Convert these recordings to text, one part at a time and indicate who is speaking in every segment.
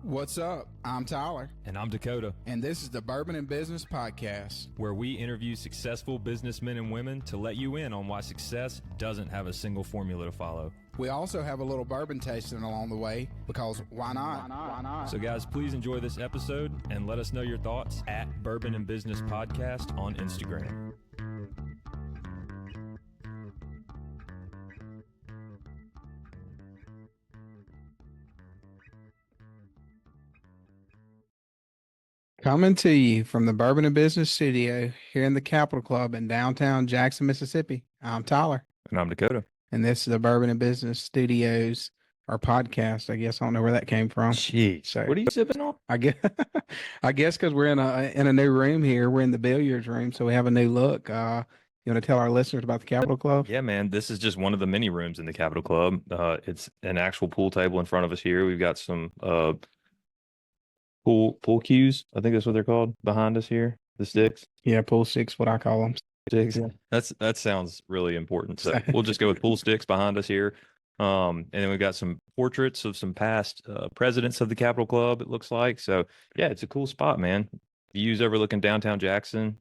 Speaker 1: What's up? I'm Tyler.
Speaker 2: And I'm Dakota.
Speaker 1: And this is the Bourbon and Business Podcast,
Speaker 2: where we interview successful businessmen and women to let you in on why success doesn't have a single formula to follow.
Speaker 1: We also have a little bourbon tasting along the way, because why not?
Speaker 3: Why not?
Speaker 2: So guys, please enjoy this episode and let us know your thoughts at Bourbon and Business Podcast on Instagram.
Speaker 1: Coming to you from the Bourbon and Business Studio here in the Capitol Club in downtown Jackson, Mississippi. I'm Tyler.
Speaker 2: And I'm Dakota.
Speaker 1: And this is the Bourbon and Business Studios, our podcast. I guess I don't know where that came from.
Speaker 2: Jeez.
Speaker 1: So,
Speaker 2: what are you sipping on?
Speaker 1: I guess because we're in a new room here. We're in the billiards room, so we have a new look. You want to tell our listeners about the Capitol Club?
Speaker 2: Yeah, man. This is just one of the many rooms in the Capitol Club. It's an actual pool table in front of us here. We've got some pool cues, I think that's what they're called, behind us here. The sticks.
Speaker 1: Yeah, pool sticks, what I call them.
Speaker 2: Sticks. Yeah. That sounds really important. So we'll just go with pool sticks behind us here. And then we've got some portraits of some past presidents of the Capitol Club, it looks like. So yeah, it's a cool spot, man. Views overlooking downtown Jackson.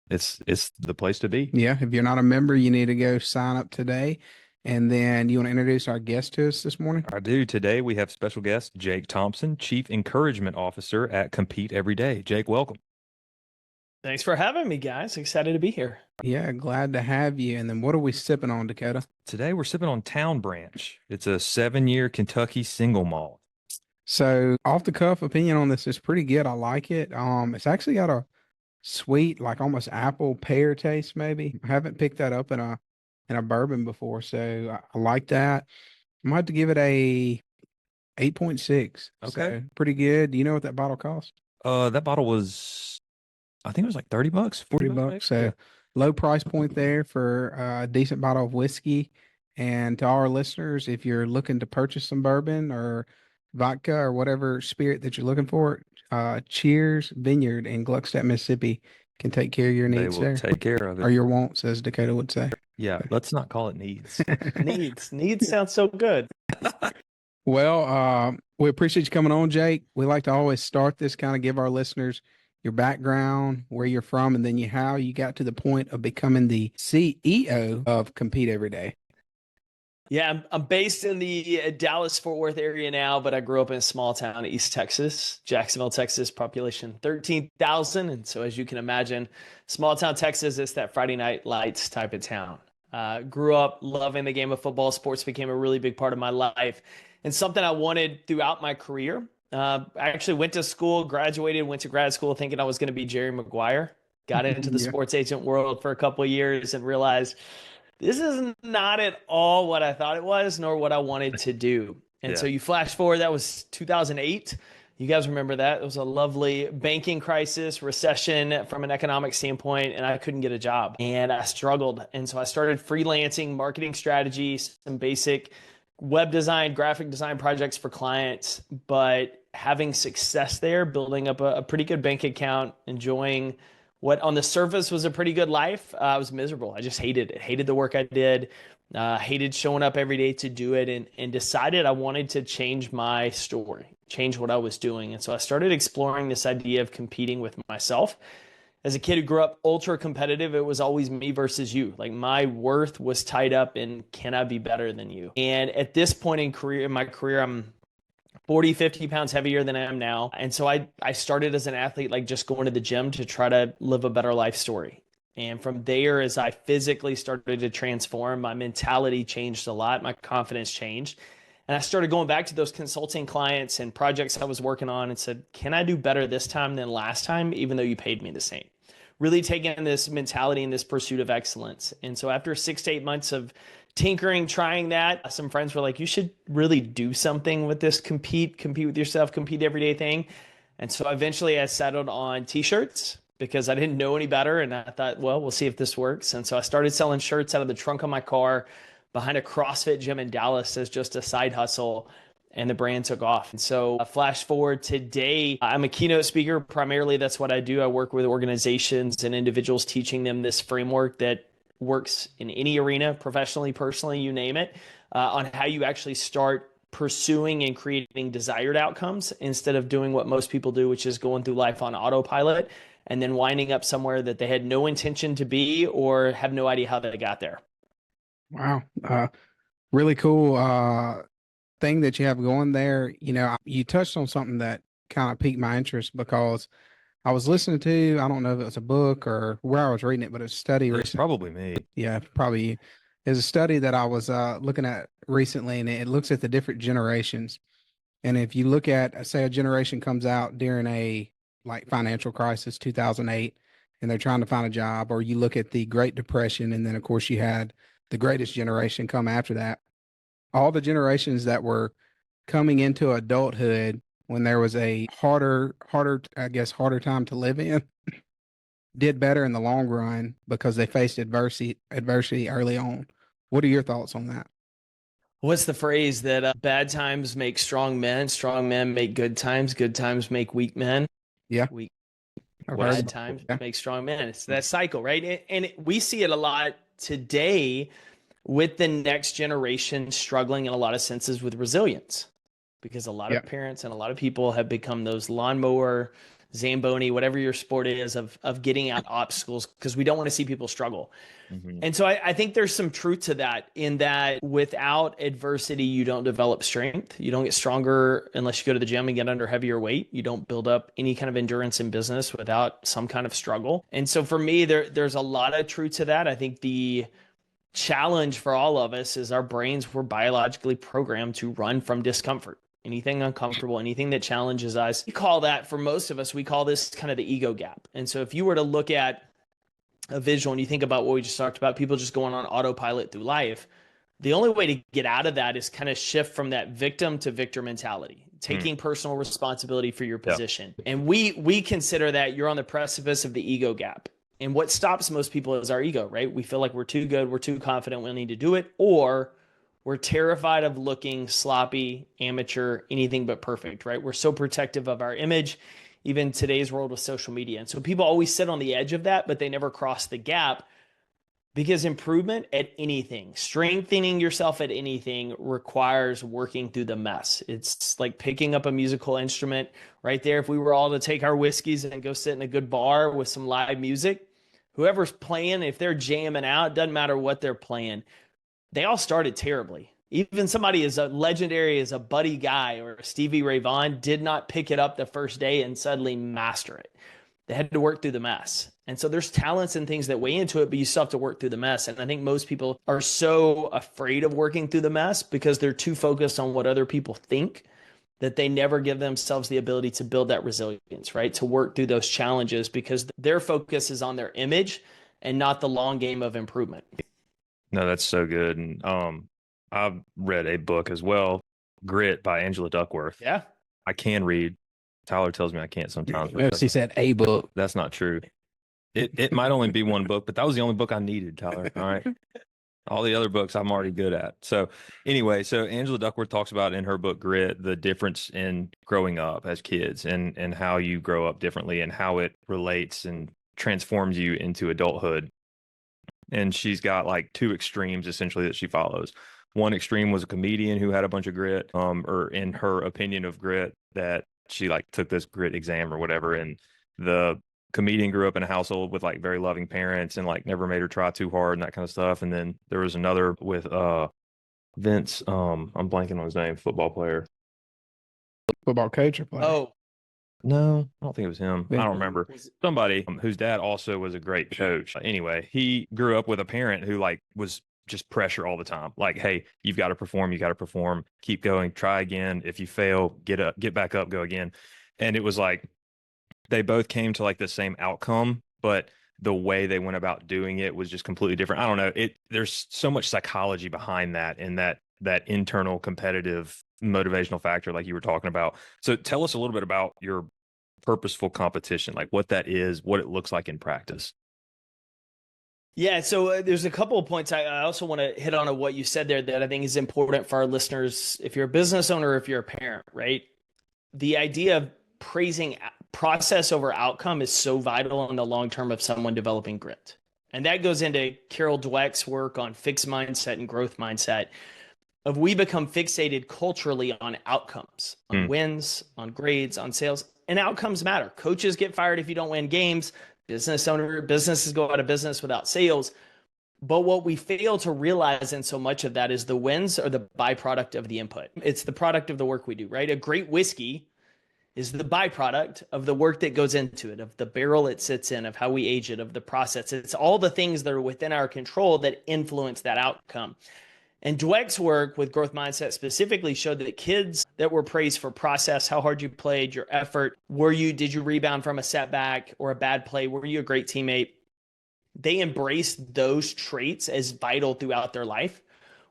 Speaker 2: It's the place to be.
Speaker 1: Yeah, if you're not a member, you need to go sign up today. And then you want to introduce our guest to us this morning?
Speaker 2: I do. Today we have special guest Jake Thompson, Chief Encouragement Officer at Compete Every Day. Jake, welcome.
Speaker 3: Thanks for having me, guys. Excited to be here.
Speaker 1: Yeah, glad to have you. And then what are we sipping on, Dakota?
Speaker 2: Today we're sipping on Town Branch. It's a 7-year Kentucky single malt.
Speaker 1: So off the cuff opinion on this is pretty good. I like it. It's actually got a sweet, like almost apple pear taste, maybe. I haven't picked that up in a bourbon before, so I like that. I might have to give it a 8.6.
Speaker 2: Okay.
Speaker 1: So pretty good. Do you know what that bottle cost?
Speaker 2: That bottle was, I think it was like $30,
Speaker 1: $40. So low price point there for a decent bottle of whiskey. And to all our listeners, if you're looking to purchase some bourbon or vodka or whatever spirit that you're looking for, Cheers Vineyard in Gluckstadt, Mississippi can take care of your needs.
Speaker 2: They will
Speaker 1: there.
Speaker 2: take care of it.
Speaker 1: Or your wants, as Dakota would say.
Speaker 2: Yeah, let's not call it needs.
Speaker 3: Needs sounds so good.
Speaker 1: Well, we appreciate you coming on, Jake. We like to always start this, kind of give our listeners your background, where you're from, and then how you got to the point of becoming the CEO of Compete Every Day.
Speaker 3: Yeah, I'm based in the Dallas-Fort Worth area now, but I grew up in a small town in East Texas, Jacksonville, Texas, population 13,000. And so as you can imagine, small town Texas is that Friday night lights type of town. Grew up loving the game of football. Sports became a really big part of my life and something I wanted throughout my career. I actually went to school, graduated, went to grad school thinking I was going to be Jerry Maguire. Got into the sports agent world for a couple of years and realized this is not at all what I thought it was, nor what I wanted to do. And so you flash forward, that was 2008. You guys remember that? It was a lovely banking crisis, recession from an economic standpoint, and I couldn't get a job. And I struggled. And so I started freelancing marketing strategies, some basic web design, graphic design projects for clients, but having success there, building up a pretty good bank account, enjoying what on the surface was a pretty good life. I was miserable. I just hated it. Hated the work I did. Hated showing up every day to do it, and decided I wanted to change my story, change what I was doing. And so I started exploring this idea of competing with myself. As a kid who grew up ultra competitive, it was always me versus you. Like my worth was tied up in, can I be better than you? And at this point in my career, I'm 40, 50 pounds heavier than I am now. And so I started as an athlete, like just going to the gym to try to live a better life story. And from there, as I physically started to transform, my mentality changed a lot. My confidence changed. And I started going back to those consulting clients and projects I was working on and said, can I do better this time than last time, even though you paid me the same? Really taking this mentality and this pursuit of excellence. And so after 6 to 8 months of tinkering, trying that, some friends were like, you should really do something with this compete with yourself, compete everyday thing. And so eventually I settled on t-shirts because I didn't know any better. And I thought, well, we'll see if this works. And so I started selling shirts out of the trunk of my car behind a CrossFit gym in Dallas as just a side hustle. And the brand took off. And so flash forward today, I'm a keynote speaker. Primarily, that's what I do. I work with organizations and individuals, teaching them this framework that works in any arena, professionally, personally, you name it, on how you actually start pursuing and creating desired outcomes instead of doing what most people do, which is going through life on autopilot and then winding up somewhere that they had no intention to be or have no idea how they got there.
Speaker 1: Wow. Really cool thing that you have going there. You know, you touched on something that kind of piqued my interest because I was listening to, I don't know if it was a book or where I was reading it, but it's a study
Speaker 2: It's
Speaker 1: recently.
Speaker 2: probably me.
Speaker 1: Yeah, probably. There's a study that I was looking at recently, and it looks at the different generations. And if you look at, say, a generation comes out during a like financial crisis, 2008, and they're trying to find a job, or you look at the Great Depression, and then of course you had the greatest generation come after that. All the generations that were coming into adulthood when there was a I guess, harder time to live in, did better in the long run because they faced adversity early on. What are your thoughts on that?
Speaker 3: What's the phrase that bad times make strong men make good times make weak men,
Speaker 1: Yeah,
Speaker 3: weak
Speaker 1: I've
Speaker 2: Well,
Speaker 1: heard
Speaker 3: bad
Speaker 1: about
Speaker 3: times
Speaker 1: that.
Speaker 3: make strong men. It's that cycle, right? We see it a lot today with the next generation struggling in a lot of senses with resilience, because a lot
Speaker 1: Yeah,
Speaker 3: of parents and a lot of people have become those lawnmower, Zamboni, whatever your sport is, of getting out obstacles because we don't want to see people struggle.
Speaker 2: mhm.
Speaker 3: And so I think there's some truth to that, in that without adversity, you don't develop strength. You don't get stronger unless you go to the gym and get under heavier weight. You don't build up any kind of endurance in business without some kind of struggle. And so for me, there's a lot of truth to that. I think the challenge for all of us is our brains were biologically programmed to run from discomfort. Anything uncomfortable, anything that challenges us. We call that, for most of us, we call this kind of the ego gap. And so if you were to look at a visual and you think about what we just talked about, people just going on autopilot through life, the only way to get out of that is kind of shift from that victim to victor mentality, taking personal responsibility for your
Speaker 2: Yeah.
Speaker 3: position. And we consider that you're on the precipice of the ego gap. And what stops most people is our ego, right? We feel like we're too good, we're too confident, we need to do it, or we're terrified of looking sloppy, amateur, anything but perfect, right? We're so protective of our image, even today's world with social media. And so people always sit on the edge of that, but they never cross the gap, because improvement at anything, strengthening yourself at anything, requires working through the mess. It's like picking up a musical instrument right there. If we were all to take our whiskeys and go sit in a good bar with some live music, whoever's playing, if they're jamming out, doesn't matter what they're playing, they all started terribly. Even somebody as a legendary as a Buddy Guy or Stevie Ray Vaughan did not pick it up the first day and suddenly master it. They had to work through the mess. And so there's talents and things that weigh into it, but you still have to work through the mess. And I think most people are so afraid of working through the mess because they're too focused on what other people think, that they never give themselves the ability to build that resilience, right? To work through those challenges because their focus is on their image and not the long game of improvement.
Speaker 2: No, that's so good. And I've read a book as well, Grit by Angela Duckworth.
Speaker 3: Yeah.
Speaker 2: I can read. Tyler tells me I can't sometimes. But
Speaker 1: Well, she said a book.
Speaker 2: that's not true. It might only be one book, but that was the only book I needed, Tyler. All right. All the other books I'm already good at. So anyway, so Angela Duckworth talks about in her book Grit the difference in growing up as kids and how you grow up differently and how it relates and transforms you into adulthood. And she's got like two extremes essentially that she follows. One extreme was a comedian who had a bunch of grit, or in her opinion of grit, that she like took this grit exam or whatever. And the comedian grew up in a household with like very loving parents and like never made her try too hard and that kind of stuff. And then there was another with Vince, I'm blanking on his name, football player.
Speaker 1: Football coach or player?
Speaker 3: Oh,
Speaker 2: No, I don't think it was him. I
Speaker 1: Yeah.
Speaker 2: don't remember. Somebody whose dad also was a great coach. Anyway, he grew up with a parent who like was just pressure all the time. Like, hey, you've got to perform, keep going, try again. If you fail, get up, get back up, go again. And it was like they both came to like the same outcome, but the way they went about doing it was just completely different. I don't know. There's so much psychology behind that, and that internal competitive motivational factor like you were talking about. So tell us a little bit about your purposeful competition, like what that is, what it looks like in practice.
Speaker 3: yeah. So there's a couple of points I also want to hit on what you said there that I think is important for our listeners. If you're a business owner, or if you're a parent, right? The idea of praising process over outcome is so vital in the long term of someone developing grit. And that goes into Carol Dweck's work on fixed mindset and growth mindset. of we become fixated culturally on outcomes, on wins, on grades, on sales, and outcomes matter. Coaches get fired if you don't win games. Businesses go out of business without sales. But what we fail to realize in so much of that is the wins are the byproduct of the input. It's the product of the work we do, right? A great whiskey is the byproduct of the work that goes into it, of the barrel it sits in, of how we age it, of the process. It's all the things that are within our control that influence that outcome. And Dweck's work with growth mindset specifically showed that kids that were praised for process, how hard you played, your effort, did you rebound from a setback or a bad play? Were you a great teammate? They embraced those traits as vital throughout their life.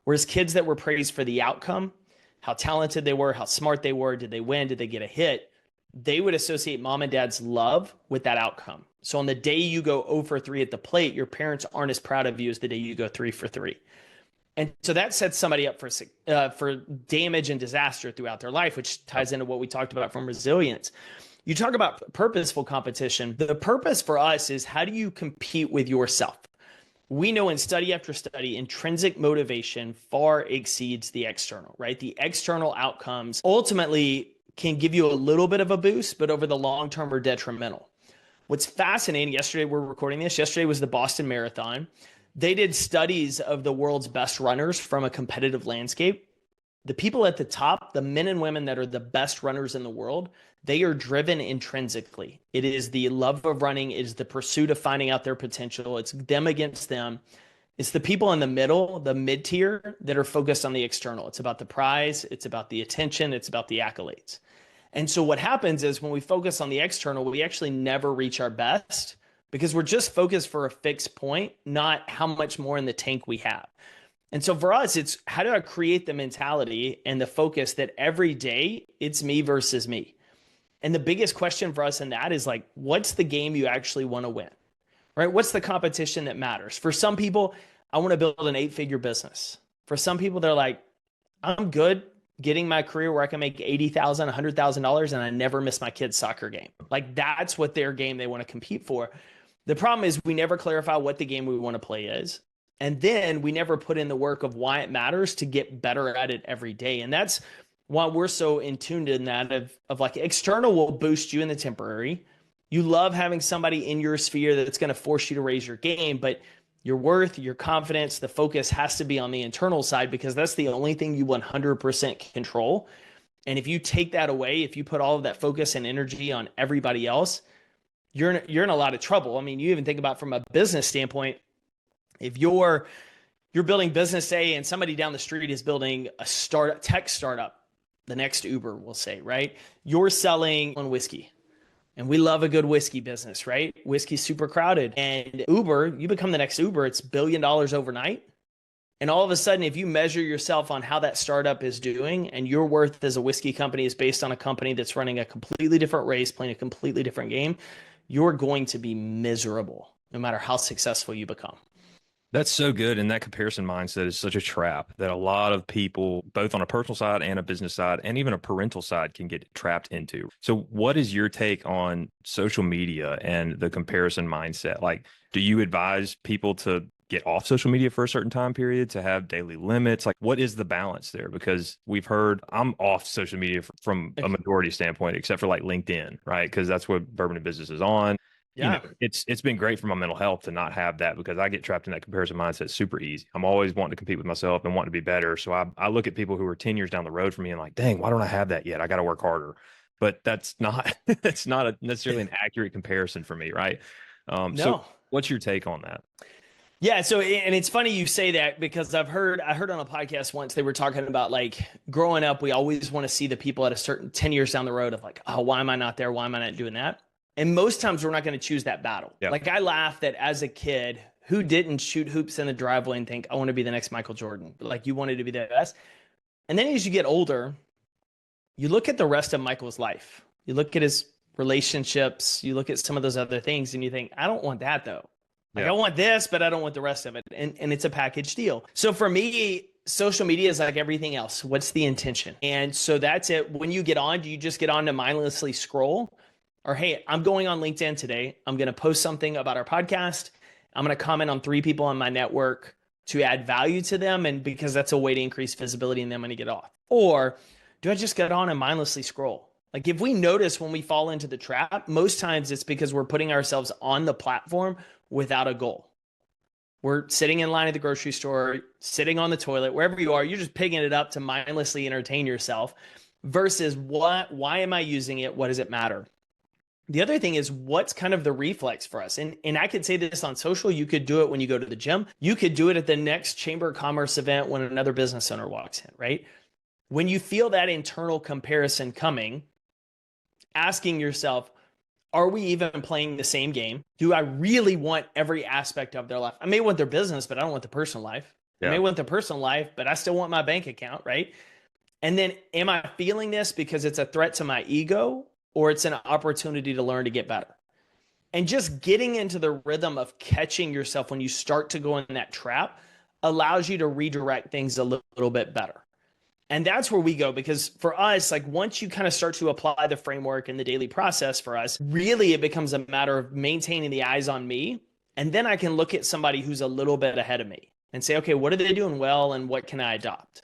Speaker 3: Whereas kids that were praised for the outcome, how talented they were, how smart they were, did they win, did they get a hit? They would associate mom and dad's love with that outcome. So on the day you go 0 for 3 at the plate, your parents aren't as proud of you as the day you go 3 for 3. And so that sets somebody up for damage and disaster throughout their life, which ties into what we talked about from resilience. You talk about purposeful competition. The purpose for us is, how do you compete with yourself? We know in study after study, intrinsic motivation far exceeds the external, right? The external outcomes ultimately can give you a little bit of a boost, but over the long term are detrimental. What's fascinating, we're recording this, yesterday was the Boston Marathon. They did studies of the world's best runners from a competitive landscape. The people at the top, the men and women that are the best runners in the world, they are driven intrinsically. It is the love of running. It is the pursuit of finding out their potential. It's them against them. It's the people in the middle, the mid-tier, that are focused on the external. It's about the prize. It's about the attention. It's about the accolades. And so what happens is when we focus on the external, we actually never reach our best, because we're just focused for a fixed point, not how much more in the tank we have. And so for us, it's how do I create the mentality and the focus that every day it's me versus me. And the biggest question for us in that is like, what's the game you actually want to win, right? What's the competition that matters? For some people, I want to build an 8-figure business. For some people, they're like, I'm good getting my career where I can make $80,000, $100,000 and I never miss my kid's soccer game. Like that's what their game they want to compete for. The problem is we never clarify what the game we want to play is. And then we never put in the work of why it matters to get better at it every day. And that's why we're so in tuned in that of like external will boost you in the temporary. You love having somebody in your sphere that's going to force you to raise your game, but your worth, your confidence, the focus has to be on the internal side, because that's the only thing you 100% control. And if you take that away, if you put all of that focus and energy on everybody else, you're in a lot of trouble. I mean, you even think about from a business standpoint, if you're building business A and somebody down the street is building a tech startup, the next Uber, we'll say, right? You're selling on whiskey. And we love a good whiskey business, right? Whiskey's super crowded. And Uber, you become the next Uber, it's $1 billion overnight. And all of a sudden, if you measure yourself on how that startup is doing and your worth as a whiskey company is based on a company that's running a completely different race, playing a completely different game, you're going to be miserable no matter how successful you become.
Speaker 2: That's so good. And that comparison mindset is such a trap that a lot of people, both on a personal side and a business side, and even a parental side, can get trapped into. So what is your take on social media and the comparison mindset? Like, do you advise people to get off social media for a certain time period, to have daily limits? Like, what is the balance there? Because we've heard, I'm off social media from a majority standpoint, except for like LinkedIn, right? Because that's what Bourbon and Business is on.
Speaker 3: Yeah.
Speaker 2: You know, it's been great for my mental health to not have that, because I get trapped in that comparison mindset super easy. I'm always wanting to compete with myself and wanting to be better. So I look at people who are 10 years down the road from me and like, dang, why don't I have that yet? I got to work harder. But that's not necessarily an accurate comparison for me, right?
Speaker 3: No.
Speaker 2: So what's your take on that?
Speaker 3: Yeah. So, and it's funny you say that, because I heard on a podcast once, they were talking about like growing up, we always want to see the people at a certain 10 years down the road of like, oh, why am I not there? Why am I not doing that? And most times we're not going to choose that battle. Yep. Like I laugh that as a kid, who didn't shoot hoops in the driveway and think, I want to be the next Michael Jordan? Like you wanted to be the best. And then as you get older, you look at the rest of Michael's life. You look at his relationships. You look at some of those other things and you think, I don't want that though. Like I want this, but I don't want the rest of it. And it's a package deal. So for me, social media is like everything else. What's the intention? And so that's it. When you get on, do you just get on to mindlessly scroll? Or, hey, I'm going on LinkedIn today. I'm going to post something about our podcast. I'm going to comment on 3 people on my network. to add value to them, and because that's a way to increase visibility and then when to get off? Or do I just get on and mindlessly scroll? Like if we notice when we fall into the trap, most times it's because we're putting ourselves on the platform without a goal. We're sitting in line at the grocery store, sitting on the toilet, wherever you are, you're just picking it up to mindlessly entertain yourself versus why am I using it? What does it matter? The other thing is what's kind of the reflex for us. And I could say this on social. You could do it when you go to the gym. You could do it at the next Chamber of Commerce event when another business owner walks in, right? When you feel that internal comparison coming, asking yourself, are we even playing the same game? Do I really want every aspect of their life? I may want their business, but I don't want the personal life. I may want the personal life, but I still want my bank account, right? And then am I feeling this because it's a threat to my ego or it's an opportunity to learn to get better? And just getting into the rhythm of catching yourself when you start to go in that trap allows you to redirect things a little bit better. And that's where we go, because for us, like once you kind of start to apply the framework and the daily process for us, really it becomes a matter of maintaining the eyes on me. And then I can look at somebody who's a little bit ahead of me and say, okay, what are they doing well and what can I adopt?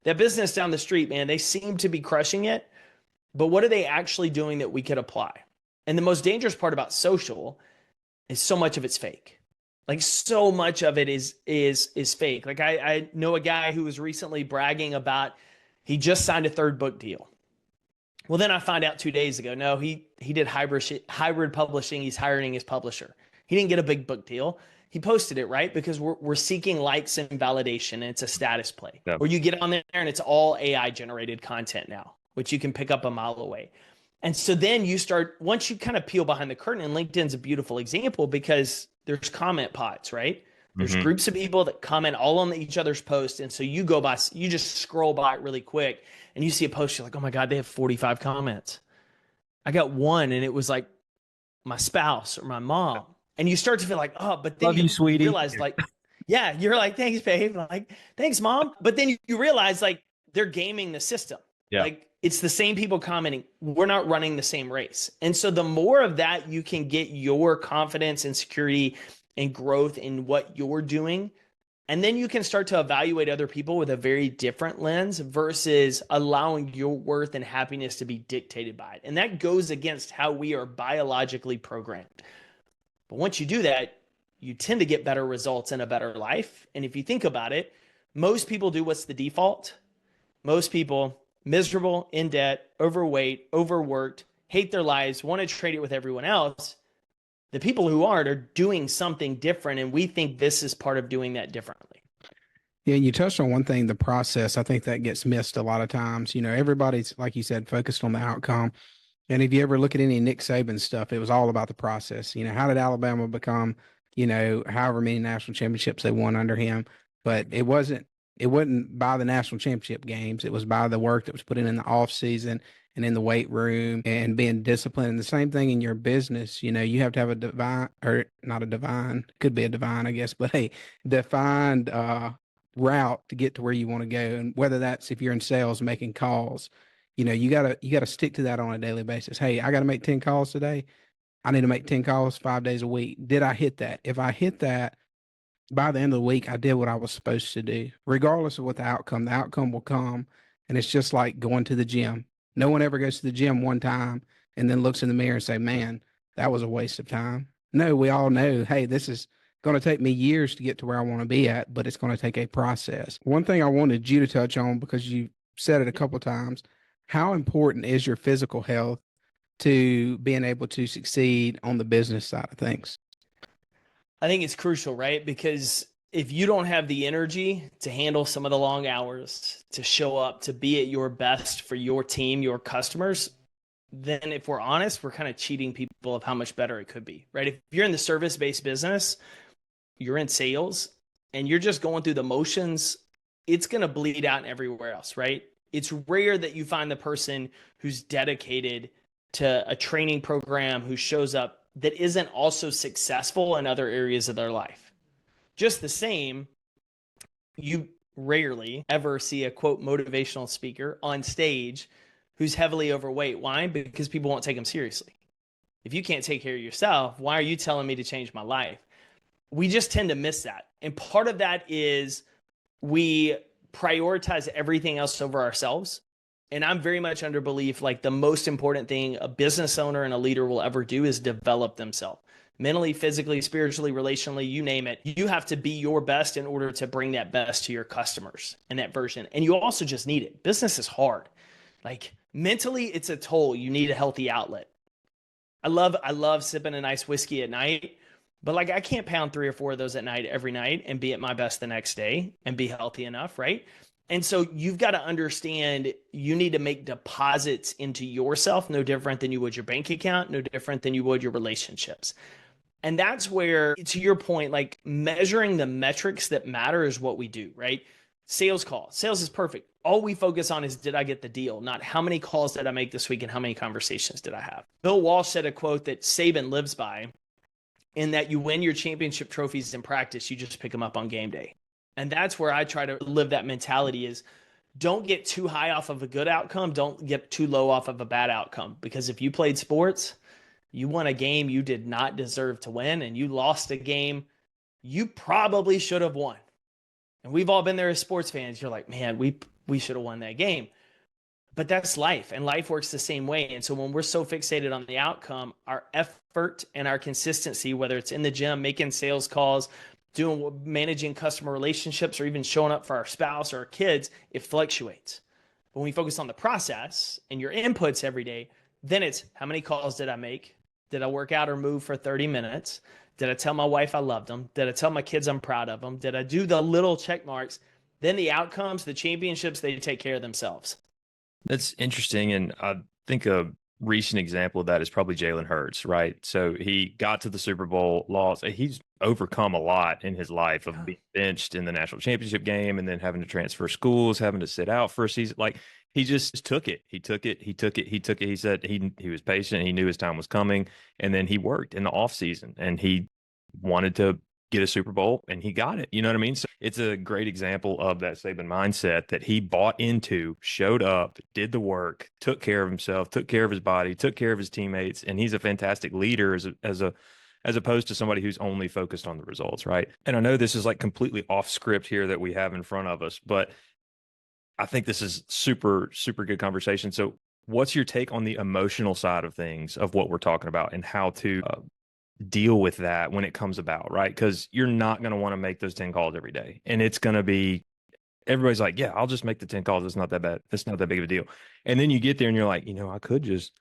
Speaker 3: That business down the street, man, they seem to be crushing it, but what are they actually doing that we could apply? And the most dangerous part about social is so much of it's fake. Like so much of it is fake. Like I know a guy who was recently bragging about he just signed a 3rd book deal. Well, then I found out 2 days ago, no, he did hybrid publishing. He's hiring his publisher. He didn't get a big book deal. He posted it, right? Because we're seeking likes and validation, and it's a status play.
Speaker 2: Yeah.
Speaker 3: Or you get on there and it's all AI generated content now, which you can pick up a mile away. And so then you start, once you kind of peel behind the curtain, and LinkedIn's a beautiful example because there's comment pods, right? There's groups of people that comment all on each other's posts. And so you go by, you just scroll by it really quick and you see a post, you're like, oh my God, they have 45 comments. I got one and it was like my spouse or my mom. And you start to feel like, oh, but then
Speaker 2: Love you, sweetie.
Speaker 3: realize like, yeah, you're like, thanks, babe. Like, thanks, mom. But then you realize like they're gaming the system.
Speaker 2: Yeah.
Speaker 3: Like it's the same people commenting. We're not running the same race. And so the more of that you can get your confidence and security and growth in what you're doing, and then you can start to evaluate other people with a very different lens versus allowing your worth and happiness to be dictated by it. And that goes against how we are biologically programmed. But once you do that, you tend to get better results and a better life. And if you think about it, most people do what's the default. Most people miserable, in debt, overweight, overworked, hate their lives, want to trade it with everyone else. The people who aren't are doing something different, and we think this is part of doing that differently.
Speaker 1: Yeah, and you touched on one thing, the process. I think that gets missed a lot of times. Everybody's, like you said, focused on the outcome. And if you ever look at any Nick Saban stuff, it was all about the process. How did Alabama become, however many national championships they won under him? But it wasn't by the national championship games. It was by the work that was put in the off season and in the weight room and being disciplined. And the same thing in your business. You have to have a divine, or not a divine, could be a divine, I guess, but a defined route to get to where you want to go. And whether that's if you're in sales, making calls, you gotta stick to that on a daily basis. Hey, I got to make 10 calls today. I need to make 10 calls 5 days a week. Did I hit that? If I hit that, by the end of the week, I did what I was supposed to do, regardless of what the outcome will come. And it's just like going to the gym. No one ever goes to the gym one time and then looks in the mirror and say, man, that was a waste of time. No, we all know, hey, this is going to take me years to get to where I want to be at, but it's going to take a process. One thing I wanted you to touch on, because you said it a couple of times, how important is your physical health to being able to succeed on the business side of things?
Speaker 3: I think it's crucial, right? Because if you don't have the energy to handle some of the long hours, to show up, to be at your best for your team, your customers, then if we're honest, we're kind of cheating people of how much better it could be, right? If you're in the service-based business, you're in sales, and you're just going through the motions, it's going to bleed out everywhere else, right? It's rare that you find the person who's dedicated to a training program, who shows up, that isn't also successful in other areas of their life. Just the same, you rarely ever see a quote motivational speaker on stage who's heavily overweight. Why? Because people won't take them seriously. If you can't take care of yourself, why are you telling me to change my life? we just tend to miss that. And part of that is we prioritize everything else over ourselves. And I'm very much under belief, like the most important thing a business owner and a leader will ever do is develop themselves mentally, physically, spiritually, relationally, you name it. You have to be your best in order to bring that best to your customers in that version. And you also just need it. Business is hard. Like mentally, it's a toll. You need a healthy outlet. I love sipping a nice whiskey at night, but like I can't pound 3 or 4 of those at night every night and be at my best the next day and be healthy enough, right? And so you've got to understand you need to make deposits into yourself, no different than you would your bank account, no different than you would your relationships. And that's where, to your point, like measuring the metrics that matter is what we do, right? Sales call. Sales is perfect. All we focus on is, did I get the deal? Not how many calls did I make this week and how many conversations did I have? Bill Walsh said a quote that Saban lives by, in that you win your championship trophies in practice, you just pick them up on game day. And that's where I try to live that mentality is don't get too high off of a good outcome. Don't get too low off of a bad outcome. Because if you played sports, you won a game you did not deserve to win, and you lost a game you probably should have won. And we've all been there as sports fans. You're like, man, we should have won that game. But that's life, and life works the same way. And so when we're so fixated on the outcome, our effort and our consistency, whether it's in the gym, making sales calls, managing customer relationships, or even showing up for our spouse or our kids, it fluctuates. But when we focus on the process and your inputs every day, then it's how many calls did I make? Did I work out or move for 30 minutes? Did I tell my wife I loved them? Did I tell my kids I'm proud of them? Did I do the little check marks? Then the outcomes, the championships, they take care of themselves.
Speaker 2: That's interesting. And I think a recent example of that is probably Jalen Hurts, right? So he got to the Super Bowl, lost. He's overcome a lot in his life of being benched in the national championship game and then having to transfer schools, having to sit out for a season. Like he just took it. He took it. He said he was patient. He knew his time was coming. And then he worked in the off season and he wanted to get a Super Bowl and he got it. You know what I mean? So it's a great example of that Saban mindset that he bought into, showed up, did the work, took care of himself, took care of his body, took care of his teammates. And he's a fantastic leader as opposed to somebody who's only focused on the results. Right. And I know this is like completely off script here that we have in front of us, but I think this is super, super good conversation. So what's your take on the emotional side of things of what we're talking about and how to deal with that when it comes about, right? Because you're not going to want to make those 10 calls every day. And it's going to be, everybody's like, yeah, I'll just make the 10 calls. It's not that bad. It's not that big of a deal. And then you get there and you're like, I could just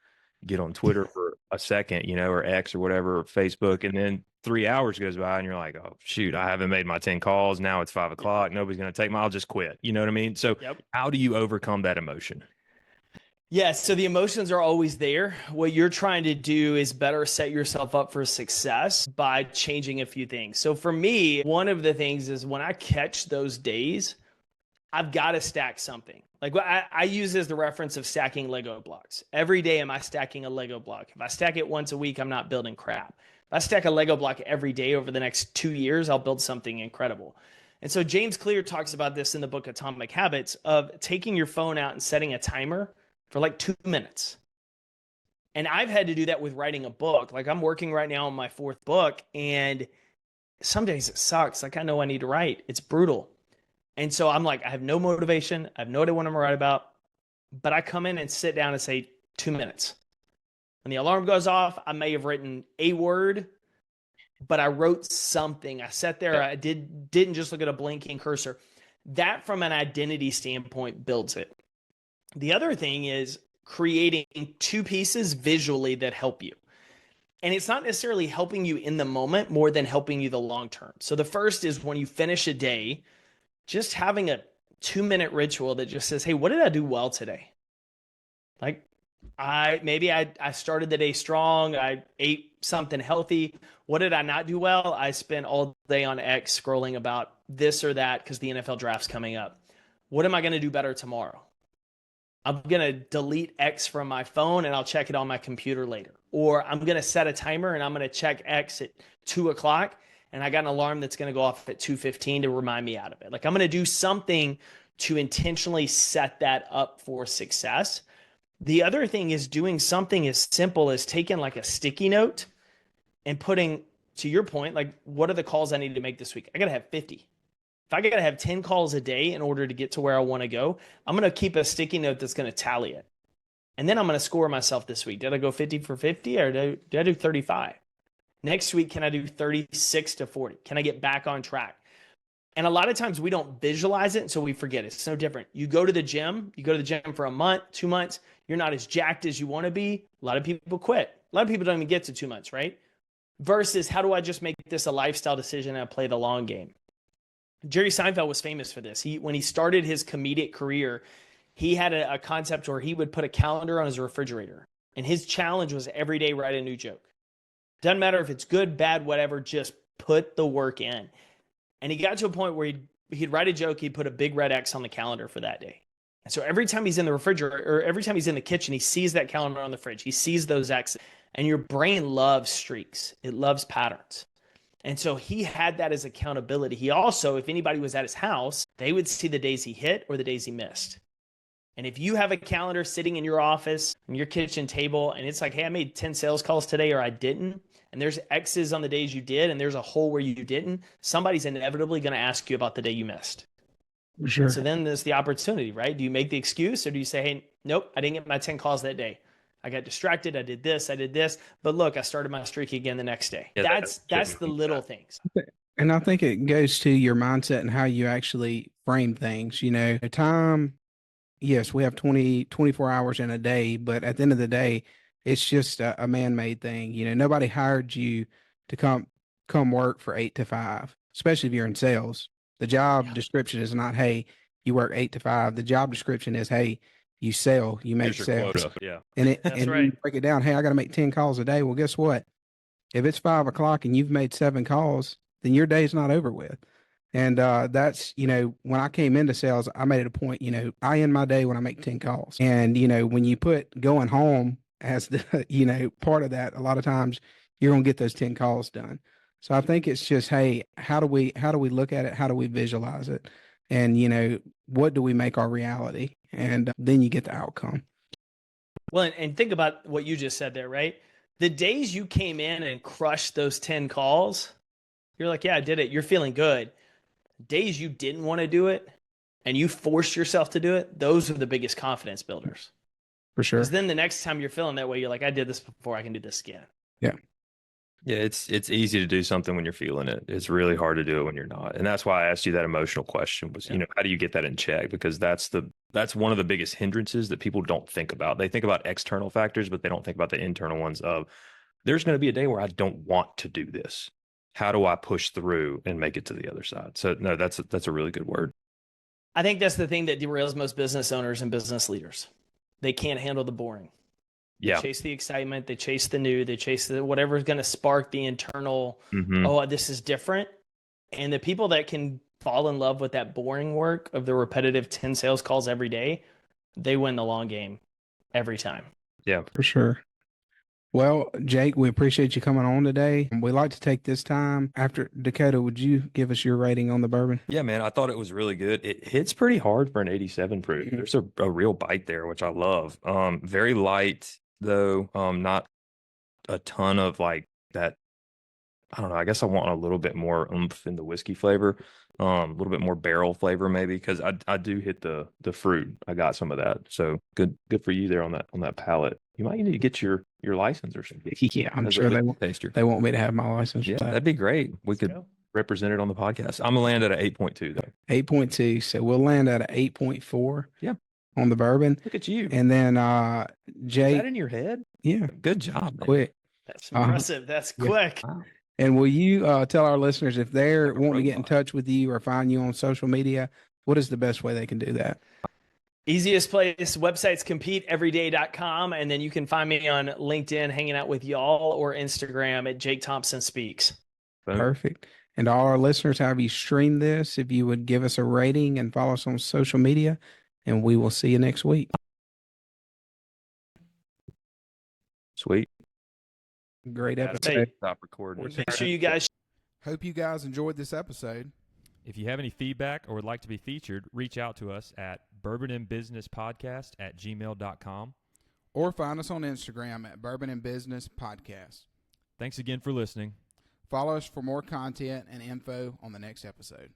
Speaker 2: get on Twitter for a second, or X or whatever, or Facebook. And then 3 hours goes by and you're like, oh, shoot, I haven't made my 10 calls. Now it's 5 o'clock. Nobody's going to take I'll just quit. You know what I mean? So How do you overcome that emotion?
Speaker 3: Yeah, so the emotions are always there. What you're trying to do is better set yourself up for success by changing a few things. So for me, one of the things is when I catch those days, I've got to stack something. Like I use as the reference of stacking Lego blocks. Every day am I stacking a Lego block. If I stack it once a week, I'm not building crap. If I stack a Lego block every day over the next 2 years, I'll build something incredible. And so James Clear talks about this in the book Atomic Habits of taking your phone out and setting a timer for like 2 minutes. And I've had to do that with writing a book. Like I'm working right now on my 4th book, and some days it sucks. Like I know I need to write. It's brutal. And so I'm like, I have no motivation. I have no idea what I'm going to write about. But I come in and sit down and say 2 minutes. When the alarm goes off, I may have written a word, but I wrote something. I sat there. I didn't just look at a blinking cursor. That from an identity standpoint builds it. The other thing is creating 2 pieces visually that help you. And it's not necessarily helping you in the moment more than helping you the long term. So the first is when you finish a day, just having a 2-minute ritual that just says, hey, what did I do well today? Like I started the day strong. I ate something healthy. What did I not do well? I spent all day on X scrolling about this or that because the NFL draft's coming up. What am I going to do better tomorrow? I'm going to delete X from my phone and I'll check it on my computer later. Or I'm going to set a timer and I'm going to check X at 2 o'clock. And I got an alarm that's going to go off at 2:15 to remind me out of it. Like I'm going to do something to intentionally set that up for success. The other thing is doing something as simple as taking like a sticky note and putting to your point, like, what are the calls I need to make this week? I got to have 50. If I got to have 10 calls a day in order to get to where I want to go, I'm going to keep a sticky note that's going to tally it. And then I'm going to score myself this week. Did I go 50 for 50 or did I do 35? Next week, can I do 36 to 40? Can I get back on track? And a lot of times we don't visualize it, so we forget it. It's no different. You go to the gym for a month, 2 months, you're not as jacked as you want to be. A lot of people quit. A lot of people don't even get to 2 months, right? Versus, how do I just make this a lifestyle decision and I play the long game? Jerry Seinfeld was famous for this. When he started his comedic career, he had a concept where he would put a calendar on his refrigerator. And his challenge was every day write a new joke. Doesn't matter if it's good, bad, whatever, just put the work in. And he got to a point where he'd write a joke, he'd put a big red X on the calendar for that day. And so every time he's in the refrigerator, or every time he's in the kitchen, he sees that calendar on the fridge. He sees those X's. And your brain loves streaks. It loves patterns. And so he had that as accountability. He also, if anybody was at his house, they would see the days he hit or the days he missed. And if you have a calendar sitting in your office, on your kitchen table, and it's like, hey, I made 10 sales calls today or I didn't, and there's X's on the days you did, and there's a hole where you didn't, somebody's inevitably going to ask you about the day you missed.
Speaker 1: Sure.
Speaker 3: So then there's the opportunity, right? Do you make the excuse, or do you say, hey, nope, I didn't get my 10 calls that day. I got distracted. I did this. But look, I started my streak again the next day.
Speaker 2: Yeah,
Speaker 3: that's the little things.
Speaker 1: And I think it goes to your mindset and how you actually frame things. You know, time, yes, we have 24 hours in a day, but at the end of the day, it's just a man-made thing. You know, nobody hired you to come work for 8 to 5, especially if you're in sales. The job description is not, hey, you work 8 to 5. The job description is, hey, you sell, you make sales.
Speaker 2: Quota. Yeah.
Speaker 1: And
Speaker 3: That's
Speaker 1: and
Speaker 3: right.
Speaker 1: you break it down. Hey, I got to make 10 calls a day. Well, guess what? If it's 5 o'clock and you've made 7 calls, then your day's not over with. And that's, you know, when I came into sales, I made it a point, you know, I end my day when I make 10 calls. And, you know, when you put going home as the, you know, part of that, a lot of times you're going to get those 10 calls done. So I think it's just, hey, how do we look at it? How do we visualize it? And, you know, what do we make our reality? And then you get the outcome.
Speaker 3: Well, and think about what you just said there, right? The days you came in and crushed those 10 calls, you're like, yeah, I did it. You're feeling good. Days you didn't want to do it and you forced yourself to do it, those are the biggest confidence builders.
Speaker 1: For sure.
Speaker 3: Because then the next time you're feeling that way, you're like, I did this before, I can do this again.
Speaker 1: Yeah.
Speaker 2: Yeah, it's easy to do something when you're feeling it. It's really hard to do it when you're not. And that's why I asked you that emotional question was, you know, how do you get that in check? Because that's one of the biggest hindrances that people don't think about. They think about external factors, but they don't think about the internal ones of, there's going to be a day where I don't want to do this. How do I push through and make it to the other side? So no, that's a really good word.
Speaker 3: I think that's the thing that derails most business owners and business leaders. They can't handle the boring. They chase the excitement. They chase the new. They chase the whatever's going to spark the internal, oh, this is different. And the people that can fall in love with that boring work of the repetitive 10 sales calls every day, they win the long game every time.
Speaker 2: Yeah,
Speaker 1: for sure. Well, Jake, we appreciate you coming on today. We'd like to take this time after Dakota. Would you give us your rating on the bourbon?
Speaker 2: Yeah, man, I thought it was really good. It hits pretty hard for an 87 proof.
Speaker 1: Mm-hmm.
Speaker 2: There's a real bite there, which I love. Very light though. Not a ton of like that. I don't know. I guess I want a little bit more oomph in the whiskey flavor, a little bit more barrel flavor maybe, because I do hit the fruit. I got some of that. So good for you there on that palate. You might need to get your license or something.
Speaker 1: Yeah, I'm sure they want me to have my license.
Speaker 2: Yeah, that'd be great. We could represent it on the podcast. I'm gonna land at an 8.2 though.
Speaker 1: 8.2. So we'll land at an 8.4.
Speaker 2: Yeah.
Speaker 1: On the bourbon.
Speaker 2: Look at you.
Speaker 1: And then Jake.
Speaker 2: Is that in your head?
Speaker 1: Yeah.
Speaker 2: Good job. Man.
Speaker 1: Quick.
Speaker 3: That's impressive. That's quick.
Speaker 2: Wow.
Speaker 1: And will you tell our listeners if they're wanting to get in touch with you or find you on social media, what is the best way they can do that?
Speaker 3: Easiest place, website's competeeveryday.com. And then you can find me on LinkedIn hanging out with y'all or Instagram at Jake Thompson Speaks.
Speaker 2: Boom.
Speaker 1: Perfect. And to all our listeners, however you stream this, if you would give us a rating and follow us on social media, and we will see you next week.
Speaker 2: Sweet.
Speaker 1: Great episode.
Speaker 2: Stop recording.
Speaker 3: Make sure you guys.
Speaker 1: Hope you guys enjoyed this episode.
Speaker 4: If you have any feedback or would like to be featured, reach out to us at bourbonandbusinesspodcast@gmail.com.
Speaker 1: Or find us on Instagram at Bourbon and Business Podcast.
Speaker 4: Thanks again for listening.
Speaker 1: Follow us for more content and info on the next episode.